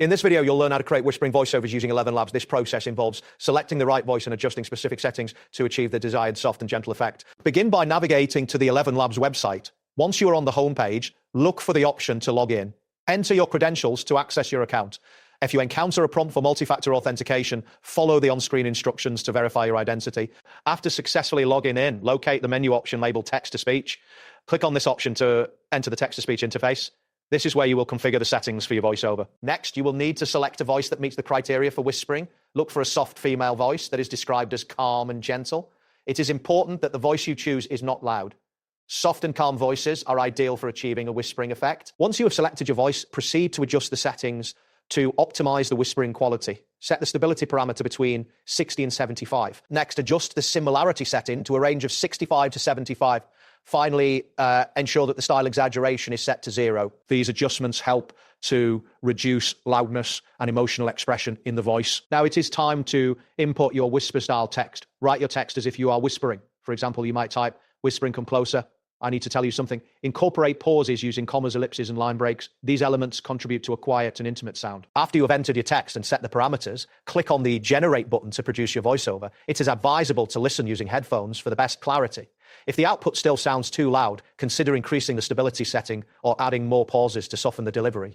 In this video, you'll learn how to create whispering voiceovers using ElevenLabs. This process involves selecting the right voice and adjusting specific settings to achieve the desired soft and gentle effect. Begin by navigating to the ElevenLabs website. Once you are on the home page, look for the option to log in. Enter your credentials to access your account. If you encounter a prompt for multi-factor authentication, follow the on-screen instructions to verify your identity. After successfully logging in, locate the menu option labeled text-to-speech. Click on this option to enter the text-to-speech interface. This is where you will configure the settings for your voiceover. Next, you will need to select a voice that meets the criteria for whispering. Look for a soft female voice that is described as calm and gentle. It is important that the voice you choose is not loud. Soft and calm voices are ideal for achieving a whispering effect. Once you have selected your voice, proceed to adjust the settings to optimize the whispering quality. Set the stability parameter between 60 and 75. Next, adjust the similarity setting to a range of 65 to 75. Finally, ensure that the style exaggeration is set to 0. These adjustments help to reduce loudness and emotional expression in the voice. Now it is time to input your whisper style text. Write your text as if you are whispering. For example, you might type, "Whispering, come closer. I need to tell you something." Incorporate pauses using commas, ellipses, and line breaks. These elements contribute to a quiet and intimate sound. After you have entered your text and set the parameters, click on the Generate button to produce your voiceover. It is advisable to listen using headphones for the best clarity. If the output still sounds too loud, consider increasing the stability setting or adding more pauses to soften the delivery.